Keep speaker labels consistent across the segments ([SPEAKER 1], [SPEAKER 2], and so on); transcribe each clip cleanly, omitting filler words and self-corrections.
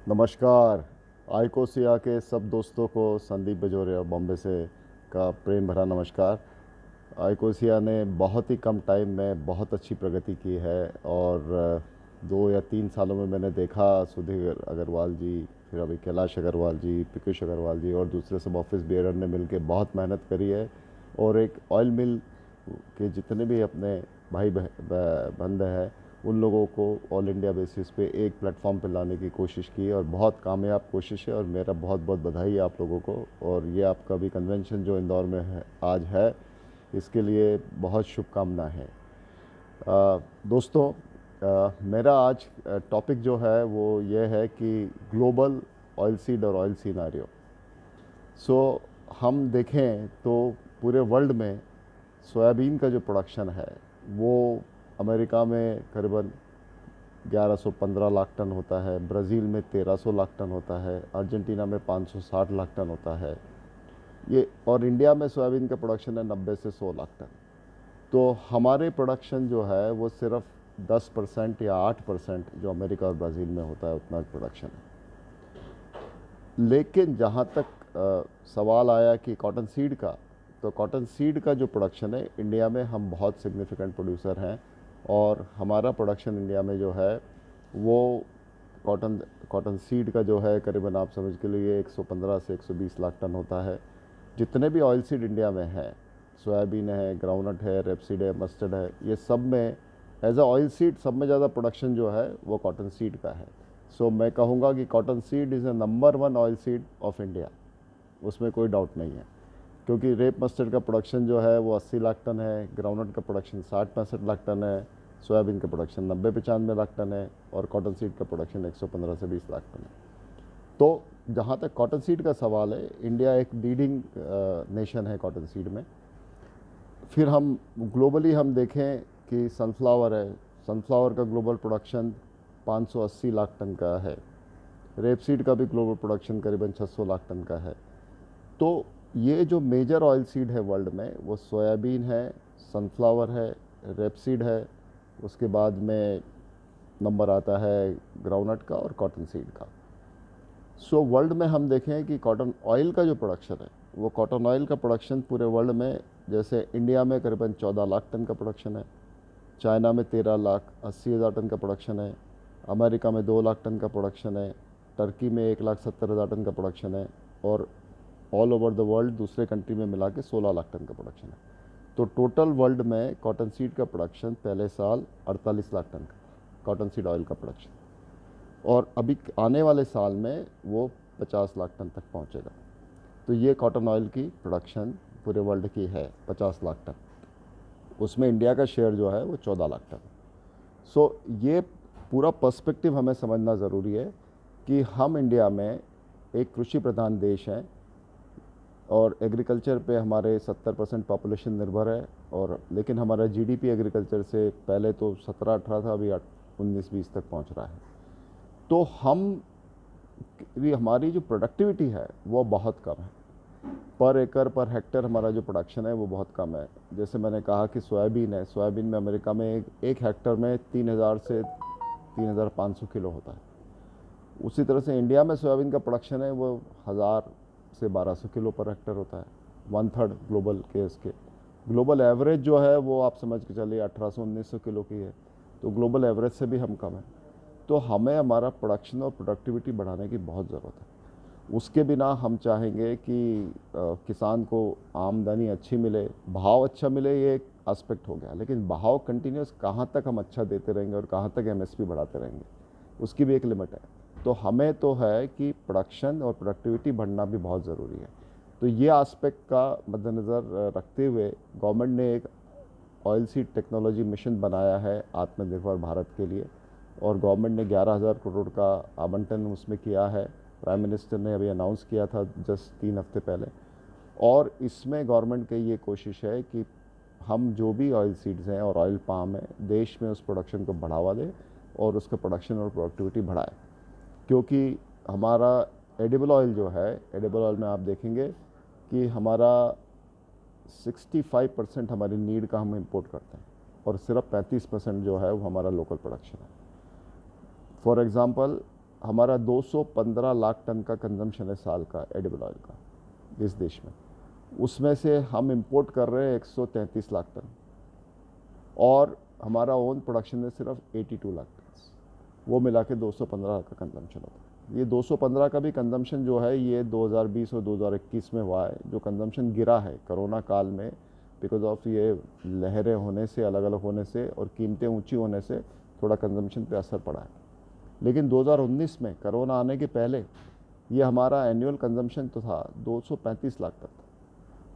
[SPEAKER 1] नमस्कार। आइकोसिया के सब दोस्तों को संदीप बजोरिया बॉम्बे से का प्रेम भरा नमस्कार। आइकोसिया ने बहुत ही कम टाइम में बहुत अच्छी प्रगति की है और 2 या 3 सालों में मैंने देखा सुधीर अग्रवाल जी, फिर अभी कैलाश अग्रवाल जी, पिकेश अग्रवाल जी और दूसरे सब ऑफिस बियरर ने मिलकर बहुत मेहनत करी है और एक ऑयल मिल के जितने भी अपने भाई बंद हैं उन लोगों को ऑल इंडिया बेसिस पे एक प्लेटफॉर्म पे लाने की कोशिश की और बहुत कामयाब कोशिश है और मेरा बहुत बहुत बधाई है आप लोगों को। और ये आपका भी कन्वेंशन जो इंदौर में है आज है, इसके लिए बहुत शुभकामनाएं हैं। दोस्तों, मेरा आज टॉपिक जो है वो ये है कि ग्लोबल ऑयल सीड और ऑयल सिनारियो। सो हम देखें तो पूरे वर्ल्ड में सोयाबीन का जो प्रोडक्शन है वो अमेरिका में करीबन 1115 लाख टन होता है, ब्राज़ील में 1300 लाख टन होता है, अर्जेंटीना में 560 लाख टन होता है ये, और इंडिया में सोयाबीन का प्रोडक्शन है 90 से 100 लाख टन। तो हमारे प्रोडक्शन जो है वो सिर्फ 10% या 8% जो अमेरिका और ब्राज़ील में होता है उतना प्रोडक्शन है। लेकिन जहाँ तक सवाल आया कि कॉटन सीड का, तो कॉटन सीड का जो प्रोडक्शन है इंडिया में हम बहुत सिग्निफिकेंट प्रोड्यूसर हैं और हमारा प्रोडक्शन इंडिया में जो है वो कॉटन कॉटन सीड का जो है करीबन आप समझ के लिए 115 से 120 लाख टन होता है। जितने भी ऑयल सीड इंडिया में है, सोयाबीन है, ग्राउंडनट है, रेपसीड है, मस्टर्ड है, ये सब में एज अ ऑयल सीड सब में ज़्यादा प्रोडक्शन जो है वो कॉटन सीड का है। सो मैं कहूँगा कि cotton seed is a number 1 oil seed of India, उसमें कोई डाउट नहीं है। क्योंकि रेप मस्टर्ड का प्रोडक्शन जो है वो 80 लाख टन है, ग्राउंडनट का प्रोडक्शन 60-65 लाख टन है, सोयाबीन का प्रोडक्शन 90-95 लाख टन है और कॉटन सीड का प्रोडक्शन 115 से 20 लाख टन है। तो जहाँ तक कॉटन सीड का सवाल है, इंडिया एक लीडिंग नेशन है कॉटन सीड में। फिर हम ग्लोबली हम देखें कि सनफ्लावर है, सनफ्लावर का ग्लोबल प्रोडक्शन 580 लाख टन का है, रेपसीड का भी ग्लोबल प्रोडक्शन करीबन 600 लाख टन का है। तो ये जो मेजर ऑयल सीड है वर्ल्ड में वो सोयाबीन है, सनफ्लावर है, रेपसीड है, उसके बाद में नंबर आता है ग्राउंडनट का और कॉटन सीड का। सो वर्ल्ड में हम देखें कि कॉटन ऑयल का जो प्रोडक्शन है वो कॉटन ऑयल का प्रोडक्शन पूरे वर्ल्ड में, जैसे इंडिया में करीबन 14 लाख टन का प्रोडक्शन है, चाइना में 13,80,000 टन का प्रोडक्शन है, अमेरिका में 2 लाख टन का प्रोडक्शन है, टर्की में 1,70,000 टन का प्रोडक्शन है और ऑल ओवर द वर्ल्ड दूसरे कंट्री में मिला के 16 लाख टन का प्रोडक्शन है। तो टोटल वर्ल्ड में कॉटन सीड का प्रोडक्शन पहले साल 48 लाख टन का कॉटन सीड ऑयल का प्रोडक्शन, और अभी आने वाले साल में वो 50 लाख टन तक पहुंचेगा। तो ये कॉटन ऑयल की प्रोडक्शन पूरे वर्ल्ड की है 50 लाख टन, उसमें इंडिया का शेयर जो है वो 14 लाख टन। सो ये पूरा पर्सपेक्टिव हमें समझना ज़रूरी है कि हम इंडिया में एक कृषि प्रधान देश हैं और एग्रीकल्चर पे हमारे 70% पॉपुलेशन निर्भर है, और लेकिन हमारा जीडीपी एग्रीकल्चर से पहले तो 17-18 था, अभी 19-20 तक पहुंच रहा है। तो हमारी जो प्रोडक्टिविटी है वो बहुत कम है, पर एकड़ पर हेक्टर हमारा जो प्रोडक्शन है वो बहुत कम है। जैसे मैंने कहा कि सोयाबीन है, सोयाबीन में अमेरिका में एक हेक्टर में 3,000 से 3,500 किलो होता है। उसी तरह से इंडिया में सोयाबीन का प्रोडक्शन है वो 1,000 से 1,200 किलो पर हेक्टर होता है, 1/3 ग्लोबल के इसके। ग्लोबल एवरेज जो है वो आप समझ के चलिए 1800-1900 किलो की है, तो ग्लोबल एवरेज से भी हम कम है। तो हमें हमारा प्रोडक्शन और प्रोडक्टिविटी बढ़ाने की बहुत ज़रूरत है। उसके बिना हम चाहेंगे कि किसान को आमदनी अच्छी मिले, भाव अच्छा मिले, ये एक एस्पेक्ट हो गया, लेकिन भाव कंटिन्यूस कहाँ तक हम अच्छा देते रहेंगे और कहाँ तक एमएसपी बढ़ाते रहेंगे, उसकी भी एक लिमिट है। तो हमें तो है कि प्रोडक्शन और प्रोडक्टिविटी बढ़ना भी बहुत ज़रूरी है। तो ये एस्पेक्ट का मद्देनज़र रखते हुए गवर्नमेंट ने एक ऑयल सीड टेक्नोलॉजी मिशन बनाया है आत्मनिर्भर भारत के लिए, और गवर्नमेंट ने 11,000 करोड़ का आवंटन उसमें किया है। प्राइम मिनिस्टर ने अभी अनाउंस किया था जस्ट 3 हफ्ते पहले। और इसमें गवर्नमेंट की ये कोशिश है कि हम जो भी ऑयल सीड्स हैं और ऑयल पाम है देश में उस प्रोडक्शन को बढ़ावा दें और उसका प्रोडक्शन और प्रोडक्टिविटी बढ़ाए। क्योंकि हमारा एडिबल ऑयल जो है, एडिबल ऑयल में आप देखेंगे कि हमारा 65% हमारी नीड का हम इंपोर्ट करते हैं और सिर्फ 35% जो है वो हमारा लोकल प्रोडक्शन है। फॉर एग्ज़ाम्पल, हमारा 215 लाख टन का कंजम्पशन है साल का एडिबल ऑयल का इस देश में। उसमें से हम इंपोर्ट कर रहे हैं 133 लाख टन और हमारा ओन प्रोडक्शन है सिर्फ 82 लाख टन। वो मिला के 215 का कंजम्पशन होता है। ये 215 का भी कंजम्पशन जो है ये 2020 और 2021 में हुआ है। जो कंजम्पशन गिरा है कोरोना काल में बिकॉज ऑफ ये लहरें होने से, अलग अलग होने से और कीमतें ऊंची होने से थोड़ा कंजम्पशन पे असर पड़ा है। लेकिन 2019 में कोरोना आने के पहले ये हमारा एनुअल कंजम्पशन तो था 235 लाख टन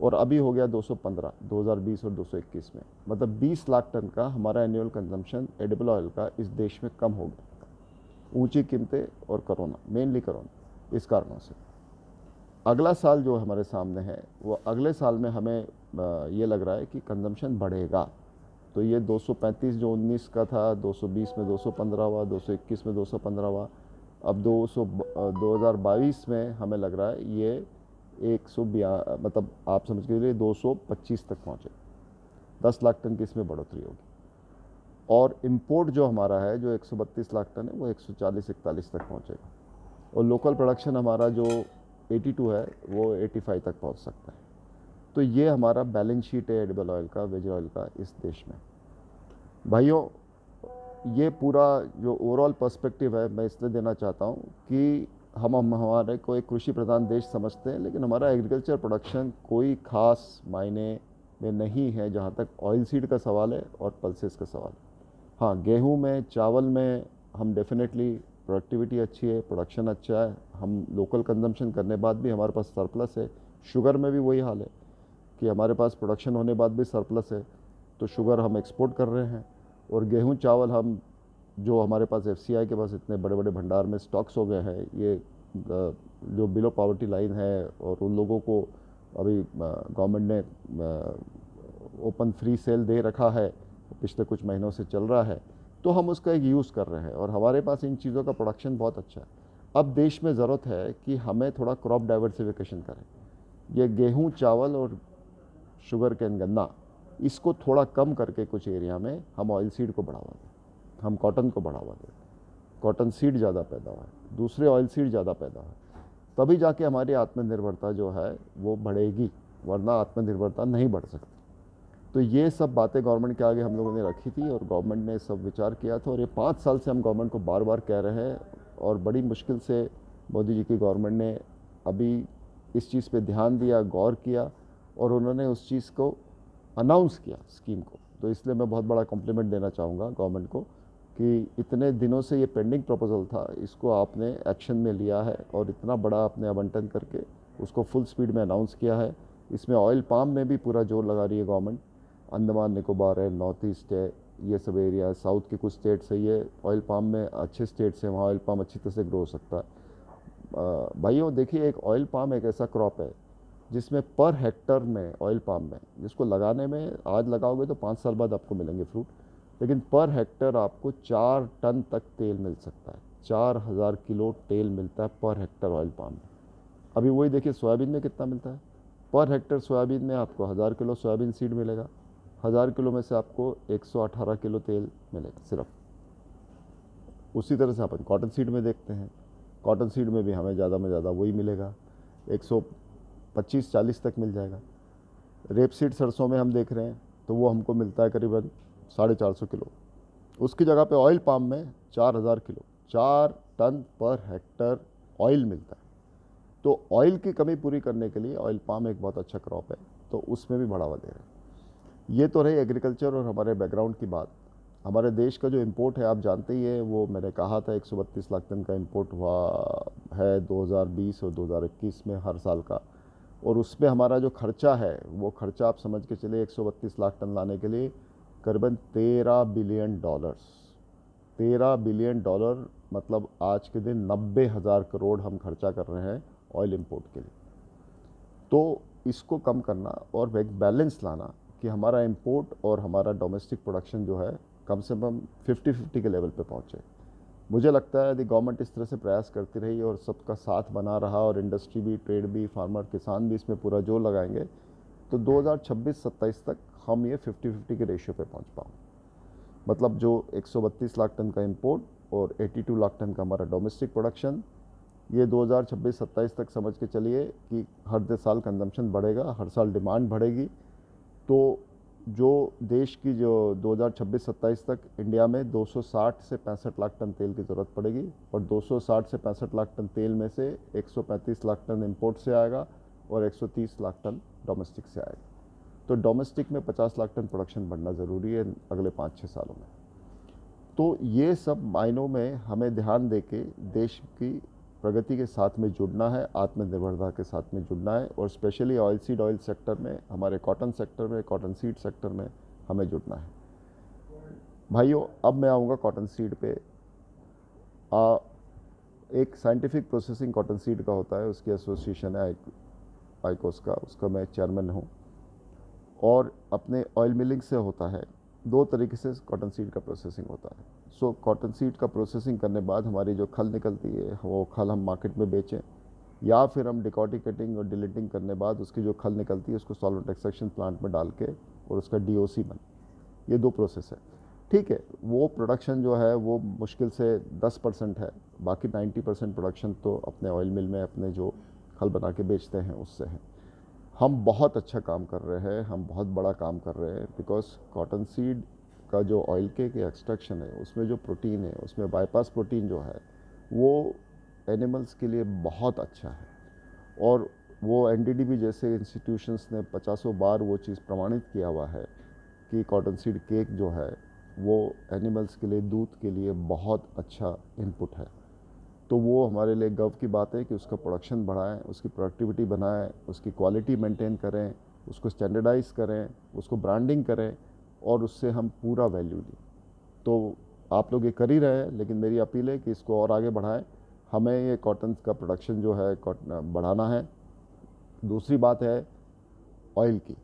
[SPEAKER 1] और अभी हो गया 215 2020 और 2021 में। मतलब 20 लाख टन का हमारा एनुअल कंजम्पशन एडिबल ऑयल का इस देश में कम हो गया। ऊंची कीमतें और कोरोना, मेनली कोरोना, इस कारणों से। अगला साल जो हमारे सामने है वो अगले साल में हमें ये लग रहा है कि कंजम्पशन बढ़ेगा। तो ये 235 जो 19 का था, 220 में 215 हुआ, 221 में 215 हुआ, अब 2022 में हमें लग रहा है ये मतलब आप समझ के लिए 225 तक पहुँचे। 10 लाख टन की इसमें बढ़ोतरी होगी। और इंपोर्ट जो हमारा है जो 132 लाख टन है वो 140-41 तक पहुँचेगा। और लोकल प्रोडक्शन हमारा जो 82 है वो 85 तक पहुँच सकता है। तो ये हमारा बैलेंस शीट है एडिबल ऑयल का, वेज ऑयल का इस देश में। भाइयों, ये पूरा जो ओवरऑल पर्सपेक्टिव है मैं इसलिए देना चाहता हूँ कि हम हमारे को एक कृषि प्रधान देश समझते हैं, लेकिन हमारा एग्रीकल्चर प्रोडक्शन कोई ख़ास मायने में नहीं है जहाँ तक ऑयल सीड का सवाल है और पल्सेस का सवाल है। हाँ, गेहूँ में, चावल में हम डेफिनेटली प्रोडक्टिविटी अच्छी है, प्रोडक्शन अच्छा है, हम लोकल कंजम्पशन करने बाद भी हमारे पास सरप्लस है। शुगर में भी वही हाल है कि हमारे पास प्रोडक्शन होने बाद भी सरप्लस है, तो शुगर हम एक्सपोर्ट कर रहे हैं। और गेहूं चावल हम जो हमारे पास एफसीआई के पास इतने बड़े बड़े भंडार में स्टॉक्स हो गए हैं, ये जो बिलो पॉवर्टी लाइन है और उन लोगों को अभी गवर्नमेंट ने ओपन फ्री सेल दे रखा है, पिछले कुछ महीनों से चल रहा है, तो हम उसका एक यूज़ कर रहे हैं और हमारे पास इन चीज़ों का प्रोडक्शन बहुत अच्छा है। अब देश में ज़रूरत है कि हमें थोड़ा क्रॉप डाइवर्सिफिकेशन करें। ये गेहूँ, चावल और शुगर कैन, गन्ना, इसको थोड़ा कम करके कुछ एरिया में हम ऑयल सीड को बढ़ावा दें, हम कॉटन को बढ़ावा दें। कॉटन सीड ज़्यादा पैदा है, दूसरे ऑयल सीड ज़्यादा पैदा है, तभी जाके हमारी आत्मनिर्भरता जो है वो बढ़ेगी, वरना आत्मनिर्भरता नहीं बढ़ सकती। तो ये सब बातें गवर्नमेंट के आगे हम लोगों ने रखी थी और गवर्नमेंट ने सब विचार किया था। और ये 5 साल से हम गवर्नमेंट को बार बार कह रहे हैं और बड़ी मुश्किल से मोदी जी की गवर्नमेंट ने अभी इस चीज़ पे ध्यान दिया, गौर किया और उन्होंने उस चीज़ को अनाउंस किया, स्कीम को। तो इसलिए मैं बहुत बड़ा कॉम्प्लीमेंट देना चाहूँगा गवर्नमेंट को कि इतने दिनों से ये पेंडिंग प्रपोजल था, इसको आपने एक्शन में लिया है और इतना बड़ा आपने आवंटन करके उसको फुल स्पीड में अनाउंस किया है। इसमें ऑयल पाम में भी पूरा जोर लगा रही है गवर्नमेंट। अंडमान निकोबार है, नॉर्थ ईस्ट है, ये सब एरिया है, साउथ के कुछ स्टेट्स है, ये ऑयल पाम में अच्छे स्टेट्स हैं, वहाँ ऑयल पाम अच्छी तरह से ग्रो हो सकता है। भाइयों देखिए, एक ऑयल पाम एक ऐसा क्रॉप है जिसमें पर हेक्टर में ऑयल पाम में, जिसको लगाने में आज लगाओगे तो 5 साल बाद आपको मिलेंगे फ्रूट, लेकिन पर हेक्टर आपको 4 टन तक तेल मिल सकता है। 4000 किलो तेल मिलता है पर हेक्टर ऑयल पाम में। अभी वही देखिए सोयाबीन में कितना मिलता है। पर हेक्टर सोयाबीन में आपको 1000 किलो सोयाबीन सीड मिलेगा, 1000 किलो में से आपको 118 किलो तेल मिलेगा सिर्फ। उसी तरह से अपन कॉटन सीड में देखते हैं, कॉटन सीड में भी हमें ज़्यादा में ज़्यादा वही मिलेगा, 125-40 तक मिल जाएगा। रेप सीड सरसों में हम देख रहे हैं तो वो हमको मिलता है करीबन 450 किलो। उसकी जगह पे ऑयल पाम में 4000 किलो, 4 टन पर हेक्टर ऑयल मिलता है। तो ऑयल की कमी पूरी करने के लिए ऑयल पाम एक बहुत अच्छा क्रॉप है, तो उसमें भी बढ़ावा दे रहे हैं। ये तो रही एग्रीकल्चर और हमारे बैकग्राउंड की बात। हमारे देश का जो इंपोर्ट है आप जानते ही है, वो मैंने कहा था 132 लाख टन का इंपोर्ट हुआ है 2020 और 2021 में हर साल का। और उसमें हमारा जो खर्चा है वो खर्चा आप समझ के चलिए 132 लाख टन लाने के लिए करीबन $13 बिलियन। $13 बिलियन मतलब आज के दिन 90,000 करोड़ हम खर्चा कर रहे हैं ऑयल इंपोर्ट के लिए। तो इसको कम करना और एक बैलेंस लाना कि हमारा इंपोर्ट और हमारा डोमेस्टिक प्रोडक्शन जो है कम से कम 50-50 के लेवल पे पहुँचे। मुझे लगता है यदि गवर्नमेंट इस तरह से प्रयास करती रही और सबका साथ बना रहा और इंडस्ट्री भी, ट्रेड भी, फार्मर, किसान भी इसमें पूरा जोर लगाएंगे तो 2026-27 तक हम ये 50-50 के रेशियो पे पहुंच पाएंगे। मतलब जो 132 लाख टन का इंपोर्ट और 82 लाख टन का हमारा डोमेस्टिक प्रोडक्शन। ये 2026-27 तक समझ के चलिए कि हर साल कंजम्पशन बढ़ेगा, हर साल डिमांड बढ़ेगी। तो जो देश की जो 2026-27 तक इंडिया में 260 से 65 लाख टन तेल की ज़रूरत पड़ेगी, और 260 से 65 लाख टन तेल में से 135 लाख टन इंपोर्ट से आएगा और 130 लाख टन डोमेस्टिक से आएगा। तो डोमेस्टिक में 50 लाख टन प्रोडक्शन बढ़ना ज़रूरी है अगले 5-6 सालों में। तो ये सब मायनों में हमें ध्यान दे के देश की प्रगति के साथ में जुड़ना है, आत्मनिर्भरता के साथ में जुड़ना है, और specially oil seed oil sector में, हमारे कॉटन सेक्टर में, कॉटन सीड सेक्टर में हमें जुड़ना है। भाइयों, अब मैं आऊँगा कॉटन सीड पे। एक साइंटिफिक प्रोसेसिंग कॉटन सीड का होता है, उसकी एसोसिएशन है आइकोस का, उसका मैं चेयरमैन हूँ। और अपने ऑयल मिलिंग से होता है, 2 तरीके से कॉटन सीड का प्रोसेसिंग होता है। सो कॉटन सीड का प्रोसेसिंग करने बाद हमारी जो खल निकलती है, वो खल हम मार्केट में बेचें, या फिर हम डिकॉटिकेटिंग और डिलीटिंग करने बाद उसकी जो खल निकलती है उसको सॉल्वेंट एक्सट्रैक्शन प्लांट में डाल के और उसका DOC बन, ये 2 प्रोसेस है। ठीक है, वो प्रोडक्शन जो है वो मुश्किल से 10% है, बाकी 90% प्रोडक्शन तो अपने ऑयल मिल में अपने जो खल बना के बेचते हैं उससे है। हम बहुत अच्छा काम कर रहे हैं, हम बहुत बड़ा काम कर रहे हैं, बिकॉज कॉटन सीड का जो ऑयल के एक्सट्रैक्शन है उसमें जो प्रोटीन है, उसमें बाईपास प्रोटीन जो है वो एनिमल्स के लिए बहुत अच्छा है। और वो NDDB जैसे इंस्टीट्यूशंस ने 50 बार वो चीज़ प्रमाणित किया हुआ है कि कॉटन सीड केक जो है वो एनिमल्स के लिए, दूध के लिए बहुत अच्छा इनपुट है। तो वो हमारे लिए गर्व की बात है कि उसका प्रोडक्शन बढ़ाएं, उसकी प्रोडक्टिविटी बनाएं, उसकी क्वालिटी मेंटेन करें, उसको स्टैंडर्डाइज करें, उसको ब्रांडिंग करें, और उससे हम पूरा वैल्यू लें। तो आप लोग ये कर ही रहे हैं, लेकिन मेरी अपील है कि इसको और आगे बढ़ाएं। हमें ये कॉटन का प्रोडक्शन जो है बढ़ाना है। दूसरी बात है ऑयल की।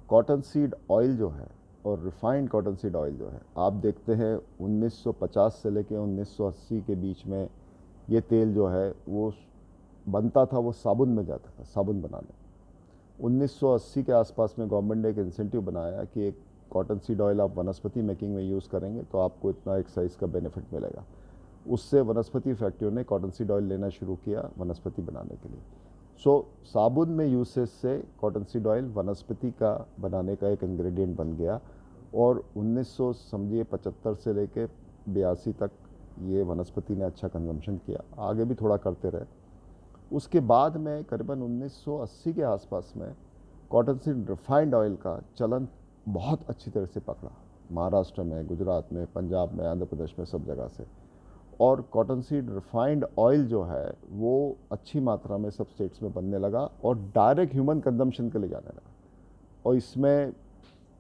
[SPEAKER 1] कॉटन सीड ऑयल जो है और रिफाइंड कॉटन सीड ऑयल जो है, आप देखते हैं 1950 से लेकर 1980 के बीच में ये तेल जो है वो बनता था, वो साबुन में जाता था, साबुन बनाने। 1980 के आसपास में गवर्नमेंट ने एक इंसेंटिव बनाया कि एक कॉटन सीड ऑयल आप वनस्पति मेकिंग में यूज़ करेंगे तो आपको इतना एक्साइज का बेनिफिट मिलेगा। उससे वनस्पति फैक्ट्रियों ने कॉटन सीड ऑयल लेना शुरू किया वनस्पति बनाने के लिए। सो साबुन में यूसेज से कॉटन सीड ऑयल वनस्पति का बनाने का एक इंग्रेडिएंट बन गया, और 1900 समझिए 75 से लेके 82 तक ये वनस्पति ने अच्छा कंजम्पशन किया, आगे भी थोड़ा करते रहे। उसके बाद में करीबन 1980 के आसपास में कॉटन सीड रिफाइंड ऑयल का चलन बहुत अच्छी तरह से पकड़ा, महाराष्ट्र में, गुजरात में, पंजाब में, आंध्र प्रदेश में, सब जगह से। और कॉटन सीड रिफाइंड ऑयल जो है वो अच्छी मात्रा में सब स्टेट्स में बनने लगा और डायरेक्ट ह्यूमन कंजम्पशन के लिए जाने लगा, और इसमें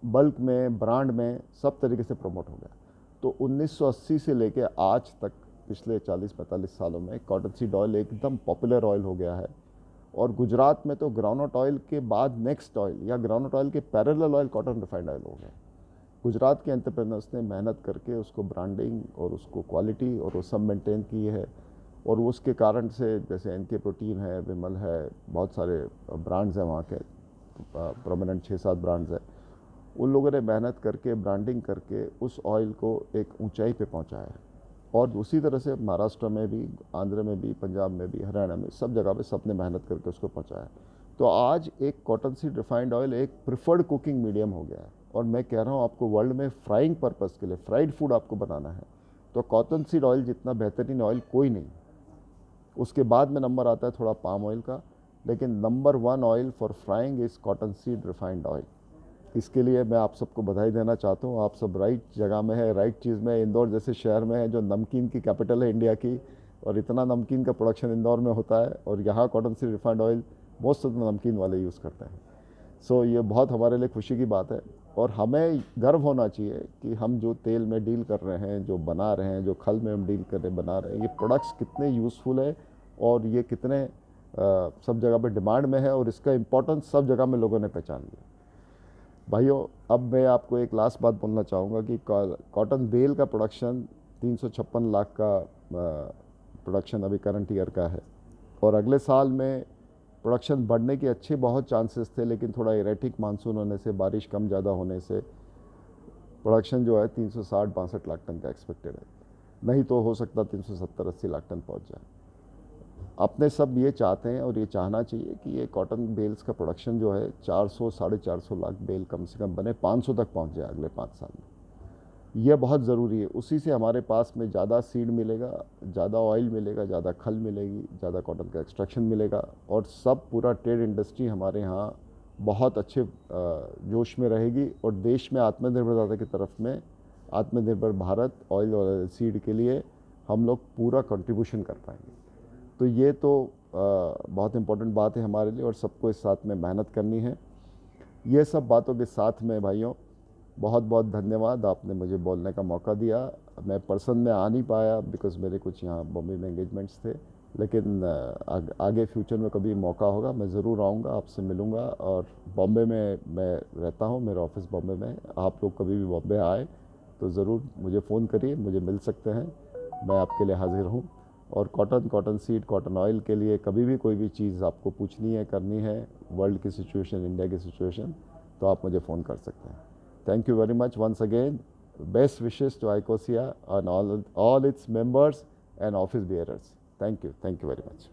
[SPEAKER 1] बल्क में, ब्रांड में, सब तरीके से प्रमोट हो गया। तो 1980 से लेके आज तक पिछले 40-45 सालों में कॉटन सीड ऑयल एकदम पॉपुलर ऑयल हो गया है। और गुजरात में तो ग्राउंडनट ऑयल के बाद नेक्स्ट ऑयल या ग्राउंडनट ऑयल के parallel oil cotton refined oil हो गया। गुजरात के एंटरप्रेन्योर्स ने मेहनत करके उसको ब्रांडिंग और उसको क्वालिटी और वो सब मेंटेन की है, और उसके कारण से जैसे NK प्रोटीन है, विमल है, बहुत सारे ब्रांड्स हैं वहाँ के, प्रोमिनेंट 6-7 ब्रांड्स हैं। उन लोगों ने मेहनत करके, ब्रांडिंग करके उस ऑयल को एक ऊंचाई पे पहुंचाया है। और उसी तरह से महाराष्ट्र में भी, आंध्र में भी, पंजाब में भी, हरियाणा में, सब जगह पे सबने मेहनत करके उसको पहुंचाया। तो आज एक कॉटन सीड रिफाइंड ऑयल एक प्रिफर्ड कुकिंग मीडियम हो गया है। और मैं कह रहा हूँ आपको, वर्ल्ड में फ्राइंग पर्पज़ के लिए, फ्राइड फूड आपको बनाना है तो कॉटन सीड ऑयल जितना बेहतरीन ऑयल कोई नहीं। उसके बाद में नंबर आता है थोड़ा पाम ऑयल का, लेकिन number 1 oil for frying is cotton seed refined oil. इसके लिए मैं आप सबको बधाई देना चाहता हूँ। आप सब राइट जगह में है, राइट चीज़ में। इंदौर जैसे शहर में है जो नमकीन की कैपिटल है इंडिया की, और इतना नमकीन का प्रोडक्शन इंदौर में होता है, और यहाँ cotton seed refined oil most of the नमकीन वाले यूज़ करते हैं। सो ये बहुत हमारे लिए खुशी की बात है, और हमें गर्व होना चाहिए कि हम जो तेल में डील कर रहे हैं, जो बना रहे हैं, जो खल में हम डील कर रहे हैं, बना रहे हैं, ये प्रोडक्ट्स कितने यूज़फुल है और ये कितने सब जगह पे डिमांड में है, और इसका इम्पोर्टेंस सब जगह में लोगों ने पहचान लिया। भाइयों, अब मैं आपको एक लास्ट बात बोलना चाहूँगा कि कॉटन बेल का प्रोडक्शन 356 लाख का प्रोडक्शन अभी करंट ईयर का है, और अगले साल में प्रोडक्शन बढ़ने के अच्छे बहुत चांसेस थे, लेकिन थोड़ा इरेटिक मानसून होने से, बारिश कम ज़्यादा होने से प्रोडक्शन जो है 360-62 लाख टन का एक्सपेक्टेड है। नहीं तो हो सकता 370-80 लाख टन पहुंच जाए। अपने सब ये चाहते हैं और ये चाहना चाहिए कि ये कॉटन बेल्स का प्रोडक्शन जो है 400-450 लाख बेल कम से कम बने, 500 तक पहुंच जाए अगले 5 साल में। यह बहुत ज़रूरी है। उसी से हमारे पास में ज़्यादा सीड मिलेगा, ज़्यादा ऑयल मिलेगा, ज़्यादा खल मिलेगी, ज़्यादा कॉटन का एक्सट्रैक्शन मिलेगा, और सब पूरा ट्रेड इंडस्ट्री हमारे यहाँ बहुत अच्छे जोश में रहेगी, और देश में आत्मनिर्भरता की तरफ में, आत्मनिर्भर भारत ऑयल और सीड के लिए हम लोग पूरा कंट्रीब्यूशन कर पाएंगे। तो ये तो बहुत इम्पोर्टेंट बात है हमारे लिए, और सबको इस साथ में मेहनत करनी है। ये सब बातों के साथ में भाइयों, बहुत बहुत धन्यवाद, आपने मुझे बोलने का मौका दिया। मैं पर्सन में आ नहीं पाया बिकॉज़ मेरे कुछ यहाँ बॉम्बे में एंगेजमेंट्स थे, लेकिन आगे फ्यूचर में कभी मौका होगा मैं ज़रूर आऊँगा, आपसे मिलूँगा। और बॉम्बे में मैं रहता हूँ, मेरा ऑफिस बॉम्बे में है। आप लोग कभी भी बॉम्बे आए तो ज़रूर मुझे फ़ोन करिए, मुझे मिल सकते हैं, मैं आपके लिए हाजिर हूँ। और कॉटन सीड, कॉटन ऑयल के लिए कभी भी कोई भी चीज़ आपको पूछनी है, करनी है, वर्ल्ड की सिचुएशन, इंडिया की सिचुएशन, तो आप मुझे फ़ोन कर सकते हैं। Thank you very much once again. Best wishes to ICOSIA and all its members and office bearers. Thank you very much.